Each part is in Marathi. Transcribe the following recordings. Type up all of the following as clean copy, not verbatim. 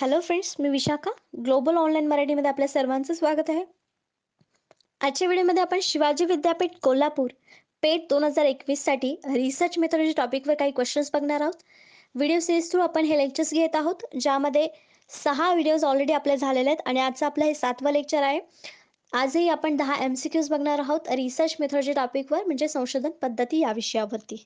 हॅलो फ्रेंड्स, मी विशाखा. ग्लोबल ऑनलाईन मराठीमध्ये आपल्या सर्वांचं स्वागत आहे. आजच्या व्हिडिओमध्ये आपण शिवाजी विद्यापीठ कोल्हापूर पेट 2021 साठी रिसर्च मेथोडॉलॉजी टॉपिकवर काही क्वेश्चन्स बघणार आहोत. व्हिडिओ सिरीज थ्रू आपण हे लेक्चर्स घेत आहोत, ज्यामध्ये 6 व्हिडिओज ऑलरेडी आपले झालेले आहेत आणि आजचं आपलं हे 7वं लेक्चर आहे. आजही आपण 10 MCQs बघणार आहोत रिसर्च मेथोडॉलॉजी टॉपिकवर, म्हणजे संशोधन पद्धती या विषयावरती.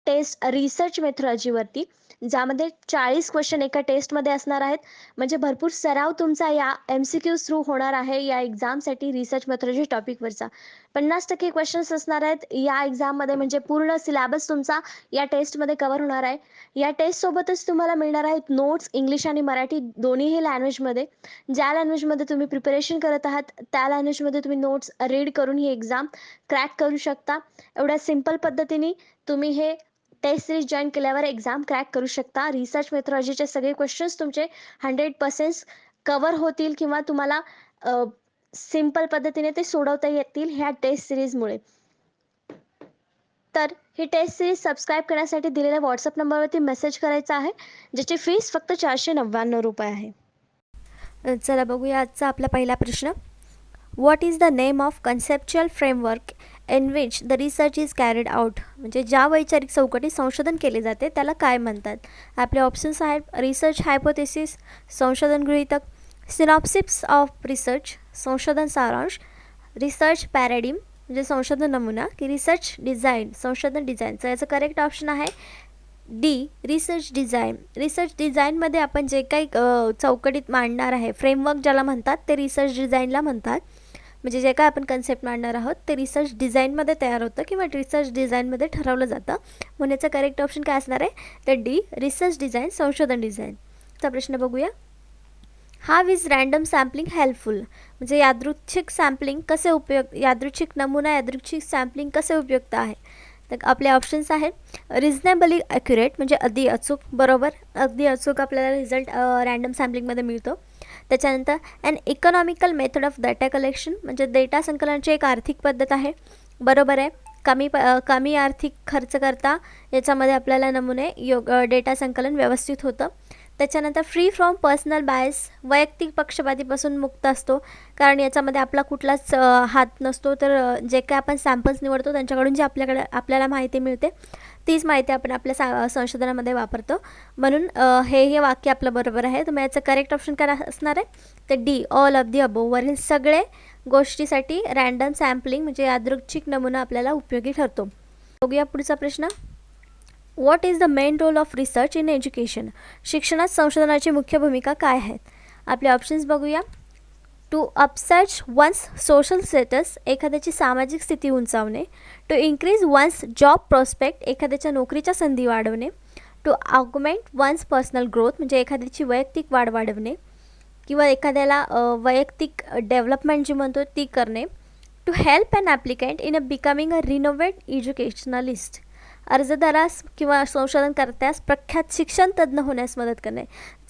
टेस्ट रिसर्च मेथोडॉलॉजीवरती, ज्यामध्ये 40 क्वेश्चन एका टेस्टमध्ये असणार आहेत. म्हणजे भरपूर सराव तुमचा या MCQs थ्रू होणार आहे या एक्झामसाठी. रिसर्च मेथोडॉलॉजी टॉपिकवरचा 50% क्वेश्चन्स असणार आहेत या एक्झाममध्ये, म्हणजे पूर्ण सिलेबस तुमचा या टेस्टमध्ये कव्हर होणार आहे. या टेस्टसोबतच तुम्हाला मिळणार आहेत नोट्स इंग्लिश आणि मराठी दोन्हीही लँग्वेजमध्ये. ज्या लँग्वेजमध्ये तुम्ही प्रिपरेशन करत आहात त्या लँग्वेजमध्ये तुम्ही नोट्स रीड करून ही एक्झाम क्रॅक करू शकता. एवढ्या सिंपल पद्धतीने तुम्ही हे टेस्ट सिरीज जॉईन केल्यावर एक्झाम क्रॅक करू शकता. रिसर्च मेथोडॉलॉजीचे सगळे क्वेश्चन्स तुमचे 100% कव्हर होतील किंवा तुम्हाला सिंपल पद्धतीने ते सोडवता येतील ह्या टेस्ट सिरीजमुळे. तर ही टेस्ट सिरीज सबस्क्राईब करण्यासाठी दिलेल्या व्हॉट्सअप नंबरवरती मेसेज करायचा आहे, ज्याची फीस फक्त 499 रुपये आहे. चला बघूया आजचा आपला पहिला प्रश्न. What is the name of conceptual framework in which the research is carried out? म्हणजे ज्या वैचारिक चौकटीत संशोधन केले जाते त्याला काय म्हणतात? आपले ऑप्शन्स आहेत रिसर्च हायपोथेसिस, संशोधन गृहीतक, सिनॉप्सिस ऑफ रिसर्च, संशोधन सारांश, रिसर्च पॅराडिम म्हणजे संशोधन नमुना, की रिसर्च डिझाईन, संशोधन डिझाईन. तर याचं करेक्ट ऑप्शन आहे डी, रिसर्च डिझाईन. रिसर्च डिझाईनमध्ये आपण जे काही चौकटीत मांडणार आहे, फ्रेमवर्क ज्याला म्हणतात ते रिसर्च डिझाईनला म्हणतात. म्हणजे जे काय आपण कन्सेप्ट मांडणार आहोत ते रिसर्च डिझाईनमध्ये तयार होतं किंवा रिसर्च डिझाईनमध्ये ठरवलं जातं. म्हणून याचं करेक्ट ऑप्शन काय असणार आहे? तर डी, रिसर्च डिझाईन, संशोधन डिझाईन. चा प्रश्न बघूया. How is random sampling helpful? म्हणजे यादृच्छिक सॅम्पलिंग कसे यादृच्छिक नमुना, यादृच्छिक सॅम्पलिंग कसे उपयुक्त आहे? तर आपले ऑप्शन्स आहेत रिजनेबली ॲक्युरेट म्हणजे अगदी अचूक, बरोबर, अगदी अचूक आपल्याला रिझल्ट रँडम सॅम्पलिंगमध्ये मिळतो. त्याच्यानंतर an economical method of data collection म्हणजे डेटा संकलनाची एक आर्थिक पद्धत आहे, बरोबर आहे. कमी आर्थिक खर्च करता याच्यामध्ये आपल्याला नमुने डेटा संकलन व्यवस्थित होतं. त्याच्यानंतर फ्री फ्रॉम पर्सनल बायस, वैयक्तिक पक्षपातीपासून मुक्त असतो, कारण याच्यामध्ये आपला कुठलाच हात नसतो. तर जे काय आपण सॅम्पल्स निवडतो त्यांच्याकडून जी आपल्याला माहिती मिळते तीच माहिती आपण आपल्या संशोधनामध्ये वापरतो. म्हणून हे वाक्य आपलं बरोबर आहे. तर मग याचं करेक्ट ऑप्शन काय असणार आहे? तर D, all of the above. वरील सगळे गोष्टीसाठी रँडम सॅम्पलिंग म्हणजे यादृच्छिक नमुना आपल्याला उपयोगी ठरतो. बघूया पुढचा प्रश्न. What is the main role of research in education? शिक्षणात संशोधनाची मुख्य भूमिका काय आहेत? आपले ऑप्शन्स बघूया. To upsurge one's social status, एखाद्याची सामाजिक स्थिती उंचावणे. To increase one's job prospect, एखाद्याच्या नोकरीच्या संधी वाढवणे. To augment one's personal growth म्हणजे एखाद्याची वैयक्तिक वाढ वाढवणे किंवा एखाद्याला वैयक्तिक डेव्हलपमेंट जी म्हणतो ती करणे. To help an applicant in becoming a renovate educationalist, अर्जदारास किंवा संशोधनकर्त्यास प्रख्यात शिक्षण तज्ज्ञ होण्यास मदत करणे.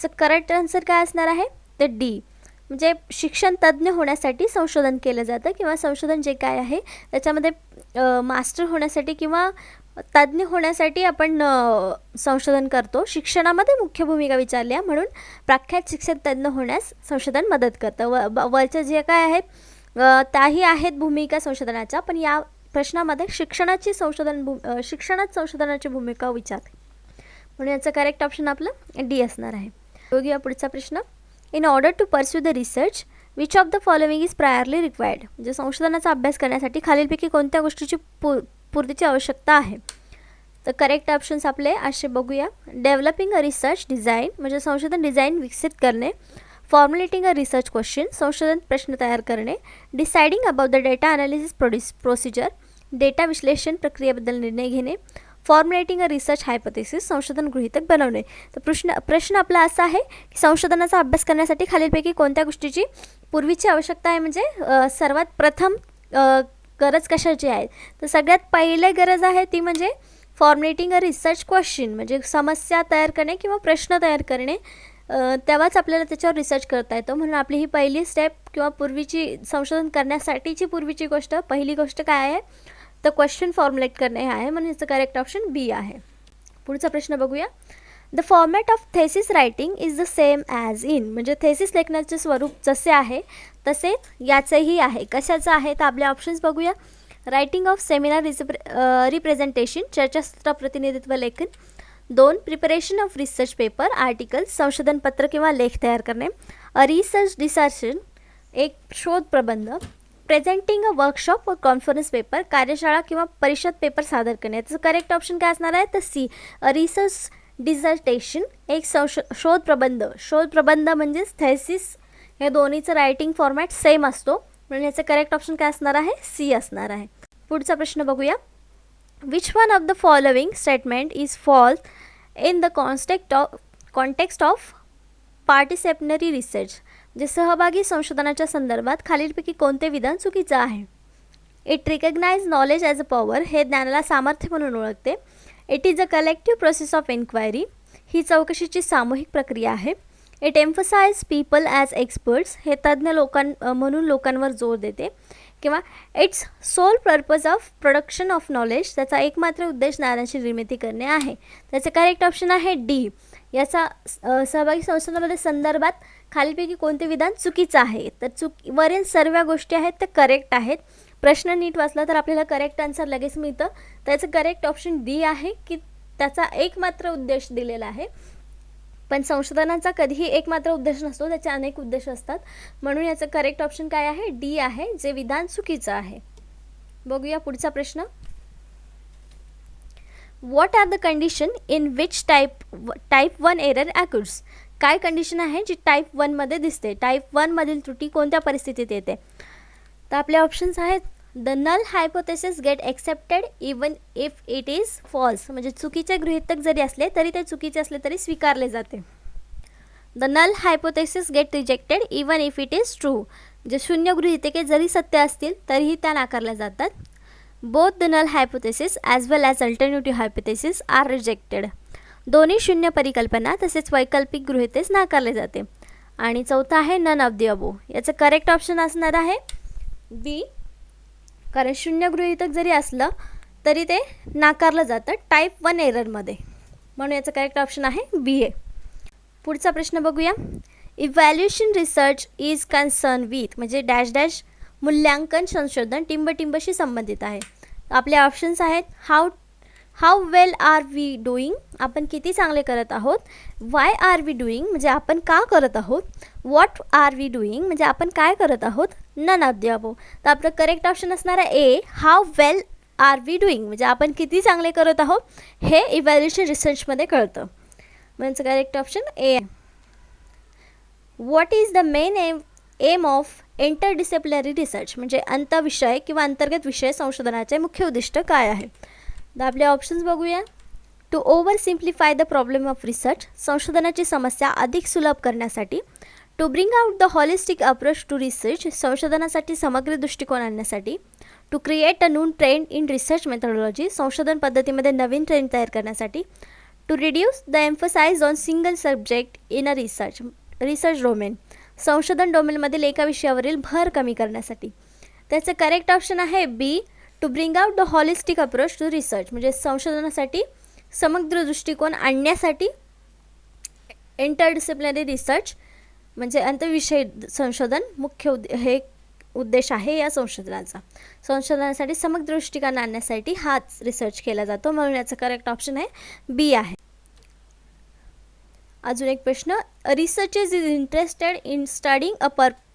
तर करेक्ट आन्सर काय असणार आहे? तर डी, म्हणजे शिक्षण तज्ज्ञ होण्यासाठी संशोधन केलं जातं किंवा संशोधन जे काय आहे त्याच्यामध्ये मास्टर होण्यासाठी किंवा तज्ज्ञ होण्यासाठी आपण संशोधन करतो. शिक्षणामध्ये मुख्य भूमिका विचारली आहे म्हणून प्रख्यात शिक्षण तज्ज्ञ होण्यास संशोधन मदत करतं. वरच्या जे काय आहेत त्याही आहेत भूमिका संशोधनाच्या, पण या प्रश्नामध्ये शिक्षणात संशोधनाची भूमिका विचारते. म्हणून याचं करेक्ट ऑप्शन आपलं डी असणार आहे. बघूया पुढचा प्रश्न. In order to pursue the research which of the following is priorly required? म्हणजे संशोधनाचा अभ्यास करण्यासाठी खालीलपैकी कोणत्या गोष्टीची पूर्तीची आवश्यकता आहे? तर करेक्ट ऑप्शन्स आपले असे बघूया. डेव्हलपिंग अ रिसर्च डिझाईन म्हणजे संशोधन डिझाईन विकसित करणे. फॉर्म्युलेटिंग अ रिसर्च क्वेश्चन संशोधन प्रश्न तयार करणे. Deciding about the data analysis procedure data विश्लेषण प्रक्रियेबद्दल निर्णय घेणे. फॉर्म्युलेटिंग अ रिसर्च हायपोथेसिस संशोधन गृहीतक बनवणे. तर प्रश्न आपला असा आहे की संशोधनाचा अभ्यास करण्यासाठी खालीलपैकी कोणत्या गोष्टीची पूर्वीची आवश्यकता आहे? म्हणजे सर्वात प्रथम गरज कशाची आहे? तर सगळ्यात पहिली गरज आहे ती म्हणजे फॉर्म्युलेटिंग अ रिसर्च क्वेश्चन म्हणजे समस्या तयार करणे किंवा प्रश्न तयार करणे. तेव्हाच आपल्याला त्याच्यावर रिसर्च करता येतो. म्हणून आपली ही पहिली स्टेप किंवा पूर्वीची संशोधन करण्यासाठीची पूर्वीची पहिली गोष्ट काय आहे? तर क्वेश्चन फॉर्म्युलेट करणे हे आहे. म्हणून याचं करेक्ट ऑप्शन बी आहे. पुढचा प्रश्न बघूया. The format of thesis writing is the same as in, म्हणजे थेसिस लेखनाचे स्वरूप जसे आहे तसेच याचेही आहे. कशाचं आहे तर आपले ऑप्शन्स बघूया. रायटिंग ऑफ सेमिनार रिप्रेझेंटेशन, चर्चासत्र प्रतिनिधित्व लेखन. 2. Preparation of research paper article, संशोधन पत्र किंवा लेख तयार करणे. रिसर्च डिसर्शन, एक शोध प्रबंध. प्रेझेंटिंग अ वर्कशॉप व कॉन्फरन्स पेपर, कार्यशाळा किंवा परिषद पेपर सादर करणे. याचं करेक्ट ऑप्शन काय असणार आहे तर सी, रिसर्च डिझर्टेशन, एक शोध प्रबंध. शोध प्रबंध म्हणजेच थेसिस, या दोन्हीचं रायटिंग फॉर्मॅट सेम असतो, म्हणून याचं करेक्ट ऑप्शन काय असणार आहे सी असणार आहे. पुढचा प्रश्न बघूया. Which one of the following statement is false in the context of participatory research, म्हणजे सहभागी संशोधनाच्या संदर्भात खालीलपैकी कोणते विधान चुकीचं आहे. It recognise knowledge as a power, हे ज्ञानाला सामर्थ्य म्हणून ओळखते. It is a collective process of enquiry, ही चौकशीची सामूहिक प्रक्रिया आहे. It emphasise people as experts, हे तज्ज्ञ म्हणून लोकांवर जोर देते. किंवा its sole purpose of production of knowledge, त्याचा एकमात्र उद्देश ज्ञानाची निर्मिती करणे आहे. त्याचे करेक्ट ऑप्शन आहे डी. याचा सहभागी संशोधनामध्ये संदर्भात खालीलपैकी कोणते विधान चुकीचं आहे तर वरील सर्व गोष्टी आहेत त्या करेक्ट आहेत. प्रश्न नीट वाचला तर आपल्याला करेक्ट आन्सर लगेच मिळतं. त्याचं करेक्ट ऑप्शन डी आहे की त्याचा एकमात्र उद्देश दिलेला आहे. पण संशोधनाचा कधीही एकमात्र उद्देश नसतो, त्याचे अनेक उद्देश असतात, म्हणून याचं करेक्ट ऑप्शन काय आहे डी आहे, जे विधान चुकीचं आहे. बघूया पुढचा प्रश्न. What are the condition in which type 1 error occurs, काय कंडिशन आहे जी टाईप 1मध्ये दिसते. टाईप 1मधील त्रुटी कोणत्या परिस्थितीत येते तर आपले ऑप्शन्स आहेत. The null hypothesis get accepted even if it is false, म्हणजे चुकीचे गृहीतक जरी असले तरी ते चुकीचे असले तरी स्वीकारले जाते. The null hypothesis get rejected even if it is true, म्हणजे शून्य गृहीतके जरी सत्य असतील तरीही त्या नाकारल्या जातात. Both the null hypothesis as well as alternative hypothesis are rejected, दोन्ही शून्य परिकल्पना तसेच वैकल्पिक गृहीतेस नाकारले जाते. आणि चौथा आहे नन ऑफ द अबो, याचं करेक्ट ऑप्शन असणार आहे बी, कारण शून्य गृहीतक जरी असलं तरी ते नाकारलं जातं टाईप 1 एररमध्ये, म्हणून याचं करेक्ट ऑप्शन आहे बी ए. पुढचा प्रश्न बघूया. Evaluation research is concern with, म्हणजे डॅश डॅश मूल्यांकन संशोधन टिंबटिंबशी संबंधित आहे. आपले ऑप्शन्स आहेत. How well are we doing, आपण किती चांगले करत आहोत. वाय आर वी डुईंग, म्हणजे आपण का करत आहोत. व्हॉट आर वी डुईंग, म्हणजे आपण काय करत आहोत. नन ऑफ द अबो, तर आपलं करेक्ट ऑप्शन असणार आहे A, how well are we doing, म्हणजे आपण किती चांगले करत आहोत हे इव्हॅल्युएशन रिसर्चमध्ये कळतं, म्हणजे correct option A. What is the main M of interdisciplinary research, म्हणजे अंतविषय किंवा अंतर्गत विषय संशोधनाचे मुख्य उद्दिष्ट काय आहे. तर आपले ऑप्शन्स बघूया. To oversimplify the problem of research, संशोधनाची समस्या अधिक सुलभ करण्यासाठी. To bring out the holistic approach to research, संशोधनासाठी समग्र दृष्टिकोन आणण्यासाठी. To create a new trend in research methodology, संशोधन पद्धतीमध्ये नवीन ट्रेंड तयार करण्यासाठी. To reduce the emphasise on single subject in a research domain, संशोधन डोमेनमधील एका विषयावरील भर कमी करण्यासाठी. त्याचं करेक्ट ऑप्शन आहे B, to bring out the holistic approach to research, म्हणजे संशोधनासाठी समग्र दृष्टिकोन आणण्यासाठी इंटरडिसिप्लिनरी रिसर्च म्हणजे आंतरविषयी संशोधन मुख्य हे उद्देश आहे या संशोधनाचा. संशोधनासाठी समग्र दृष्टिकोन आणण्यासाठी हाच रिसर्च केला जातो, म्हणून याचं करेक्ट ऑप्शन आहे बी आहे. अजून एक प्रश्न. Researchers is interested in studying a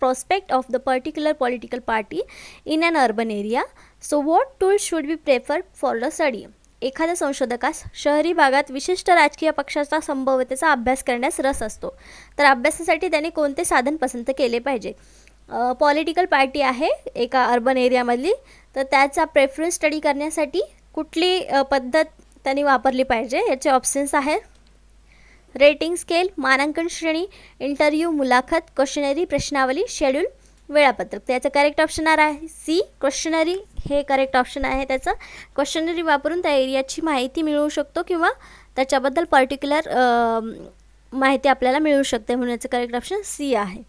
prospect of the particular political party in an urban area. So what tools should be preferred for the study? एखाद्या संशोधकास शहरी भागात विशिष्ट राजकीय पक्षाचा संभाव्यतेचा अभ्यास करण्यास रस असतो, तर अभ्यासासाठी त्याने कोणते साधन पसंत केले पाहिजे. पॉलिटिकल पार्टी आहे एका अर्बन एरियामधली, तर त्याचा प्रेफरन्स स्टडी करण्यासाठी कुठली पद्धत त्यांनी वापरली पाहिजे. याचे ऑप्शन्स आहेत. रेटिंग स्केल, मानांकन श्रेणी, इंटरव्ह्यू, मुलाखत, क्वेश्चनरी, प्रश्नावली, शेड्यूल, वेळापत्रक. त्याचं करेक्ट ऑप्शन आहे सी, क्वेश्चनरी हे करेक्ट ऑप्शन आहे. त्याचं क्वेश्चनरी वापरून त्या एरियाची माहिती मिळवू शकतो किंवा त्याच्याबद्दल पर्टिक्युलर माहिती आपल्याला मिळू शकते, म्हणून याचं करेक्ट ऑप्शन सी आहे.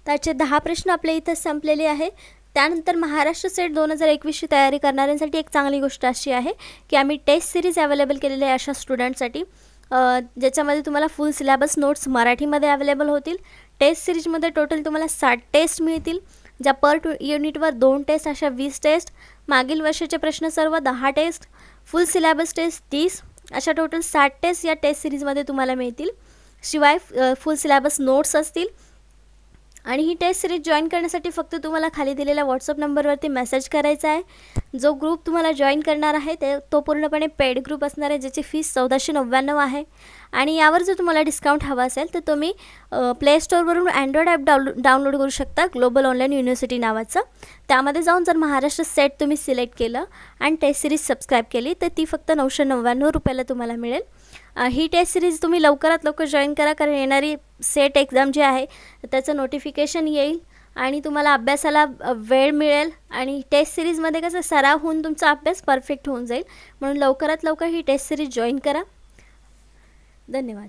त्याचे 10 प्रश्न आपल्या इथं संपलेले आहे. त्यानंतर महाराष्ट्र सेट 2021ची तयारी करणाऱ्यांसाठी एक चांगली गोष्ट अशी आहे की आम्ही टेस्ट सिरीज अवेलेबल केलेली आहे अशा स्टुडंटसाठी. ज्याच्यामध्ये तुम्हाला फुल सिलेबस नोट्स मराठीमध्ये अवेलेबल होतील. टेस्ट सिरीजमध्ये टोटल तुम्हाला 60 टेस्ट मिळतील, ज्या पर युनिटवर 2 टेस्ट अशा 20 टेस्ट, मागील वर्षाचे प्रश्न सर्व 10 टेस्ट, फुल सिलेबस टेस्ट 30 अशा टोटल 60 टेस्ट या टेस्ट सिरीजमध्ये तुम्हाला मिळतील. शिवाय फुल सिलेबस नोट्स असतील. आणि ही टेस्ट सिरीज जॉईन करण्यासाठी फक्त तुम्हाला खाली दिलेल्या व्हॉट्सअप नंबरवरती मेसेज करायचा आहे. जो ग्रुप तुम्हाला जॉईन करणार आहे तो पूर्णपणे पेड ग्रुप असणार आहे, ज्याची फीस 1499 आहे. आणि यावर जर तुम्हाला डिस्काउंट हवा असेल तर तुम्ही प्ले स्टोअरवरून अँड्रॉइड ॲप डाउनलोड करू शकता, ग्लोबल ऑनलाईन युनिव्हर्सिटी नावाचं. त्यामध्ये जाऊन जर महाराष्ट्र सेट तुम्ही सिलेक्ट केलं आणि टेस्ट सिरीज सबस्क्राईब केली तर ती फक्त 999 रुपयाला तुम्हाला मिळेल. ही टेस्ट सिरीज तुम्ही लवकरात लवकर जॉईन करा, कारण येणारी सेट एक्झाम जी आहे त्याचं नोटिफिकेशन येईल आणि तुम्हाला अभ्यासाला वेळ मिळेल. आणि टेस्ट सिरीजमध्ये कसं सराव होऊन तुमचा अभ्यास परफेक्ट होऊन जाईल. म्हणून लवकरात लवकर ही टेस्ट सिरीज जॉईन करा. धन्यवाद.